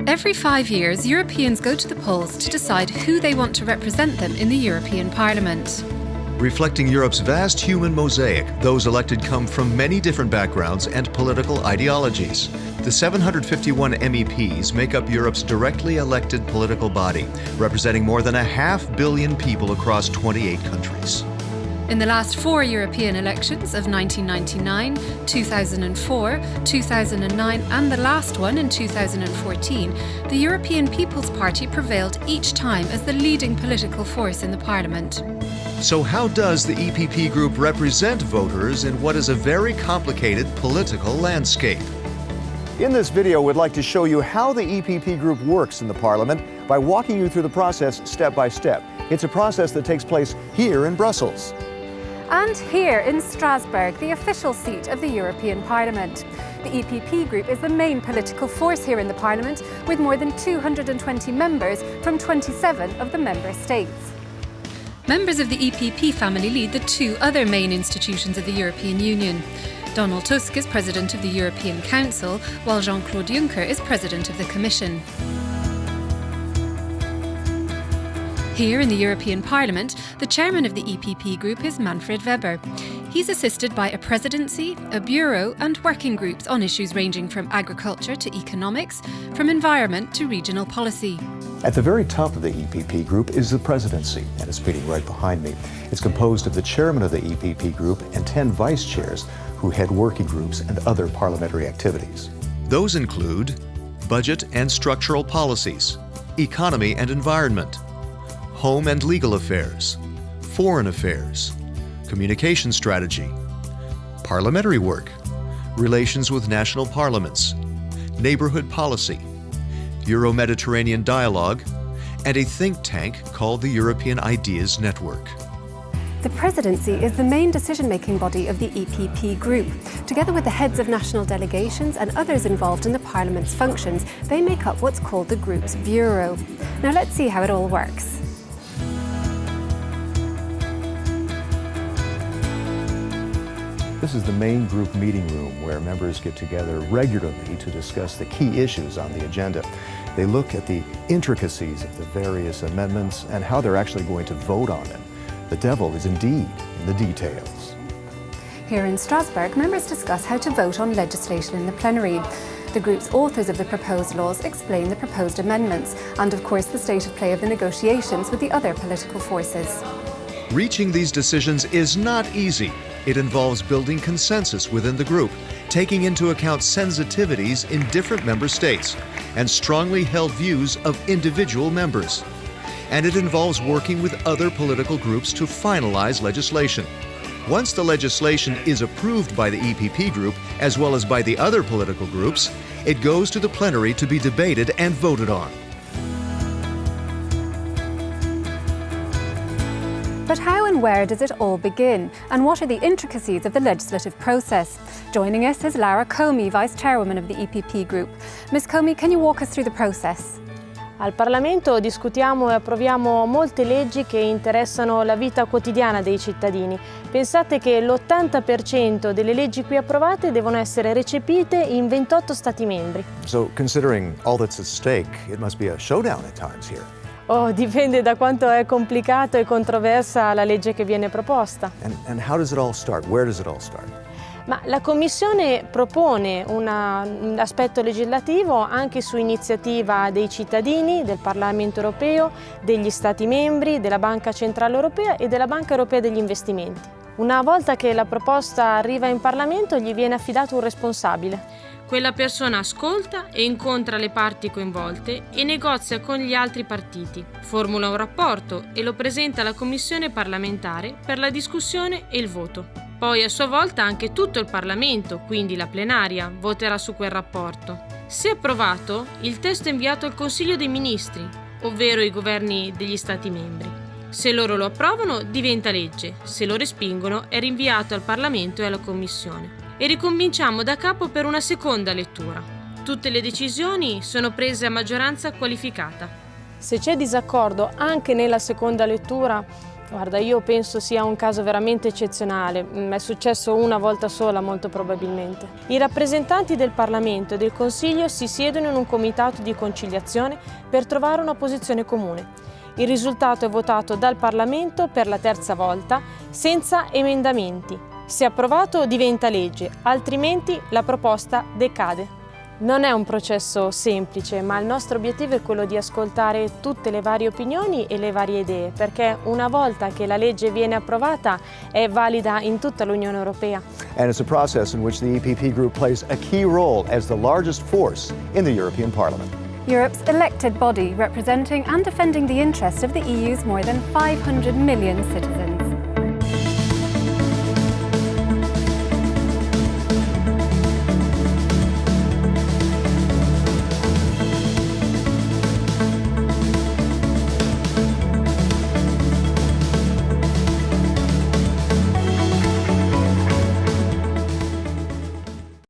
Every 5 years, Europeans go to the polls to decide who they want to represent them in the European Parliament. Reflecting Europe's vast human mosaic, those elected come from many different backgrounds and political ideologies. The 751 MEPs make up Europe's directly elected political body, representing more than 500 million people across 28 countries. In the last 4 European elections of 1999, 2004, 2009 and the last one in 2014, the European People's Party prevailed each time as the leading political force in the Parliament. So how does the EPP group represent voters in what is a very complicated political landscape? In this video, we'd like to show you how the EPP group works in the Parliament by walking you through the process step by step. It's a process that takes place here in Brussels. And here in Strasbourg, the official seat of the European Parliament. The EPP group is the main political force here in the Parliament, with more than 220 members from 27 of the member states. Members of the EPP family lead the 2 other main institutions of the European Union. Donald Tusk is President of the European Council, while Jean-Claude Juncker is President of the Commission. Here in the European Parliament, the chairman of the EPP group is Manfred Weber. He's assisted by a presidency, a bureau and working groups on issues ranging from agriculture to economics, from environment to regional policy. At the very top of the EPP group is the presidency, and it's meeting right behind me. It's composed of the chairman of the EPP group and 10 vice chairs who head working groups and other parliamentary activities. Those include budget and structural policies, economy and environment, home and legal affairs, foreign affairs, communication strategy, parliamentary work, relations with national parliaments, neighborhood policy, Euro-Mediterranean dialogue, and a think tank called the European Ideas Network. The presidency is the main decision-making body of the EPP group. Together with the heads of national delegations and others involved in the Parliament's functions, they make up what's called the group's bureau. Now let's see how it all works. This is the main group meeting room where members get together regularly to discuss the key issues on the agenda. They look at the intricacies of the various amendments and how they're actually going to vote on them. The devil is indeed in the details. Here in Strasbourg, members discuss how to vote on legislation in the plenary. The group's authors of the proposed laws explain the proposed amendments and, of course, the state of play of the negotiations with the other political forces. Reaching these decisions is not easy. It involves building consensus within the group, taking into account sensitivities in different member states, and strongly held views of individual members. And it involves working with other political groups to finalize legislation. Once the legislation is approved by the EPP group, as well as by the other political groups, it goes to the plenary to be debated and voted on. But how and where does it all begin? And what are the intricacies of the legislative process? Joining us is Lara Comi, Vice Chairwoman of the EPP Group. Ms. Comi, can you walk us through the process? Al Parlamento discutiamo e approviamo molte leggi che interessano la vita quotidiana dei cittadini. Pensate che l'80% delle leggi qui approvate devono essere recepite in 28 Stati membri. So, considering all that's at stake, it must be a showdown at times here. Oh, dipende da quanto è complicato e controversa la legge che viene proposta. And how does it all start? Where does it all start? Ma la Commissione propone un aspetto legislativo anche su iniziativa dei cittadini, del Parlamento europeo, degli Stati membri, della Banca Centrale Europea e della Banca Europea degli Investimenti. Una volta che la proposta arriva in Parlamento gli viene affidato un responsabile. Quella persona ascolta e incontra le parti coinvolte e negozia con gli altri partiti, formula un rapporto e lo presenta alla Commissione parlamentare per la discussione e il voto. Poi a sua volta anche tutto il Parlamento, quindi la plenaria, voterà su quel rapporto. Se approvato, il testo è inviato al Consiglio dei Ministri, ovvero i governi degli Stati membri. Se loro lo approvano, diventa legge, se lo respingono, è rinviato al Parlamento e alla Commissione. E ricominciamo da capo per una seconda lettura. Tutte le decisioni sono prese a maggioranza qualificata. Se c'è disaccordo anche nella seconda lettura, Guarda, io penso sia un caso veramente eccezionale, è successo una volta sola molto probabilmente. I rappresentanti del Parlamento e del Consiglio si siedono in un comitato di conciliazione per trovare una posizione comune. Il risultato è votato dal Parlamento per la terza volta, senza emendamenti. Se approvato diventa legge, altrimenti la proposta decade. Non è un processo semplice, ma il nostro obiettivo è quello di ascoltare tutte le varie opinioni e le varie idee, perché una volta che la legge viene approvata è valida in tutta l'Unione Europea. And it's a process in which the EPP Group plays a key role as the largest force in the European Parliament. Europe's elected body representing and defending the interests of the EU's more than 500 million citizens.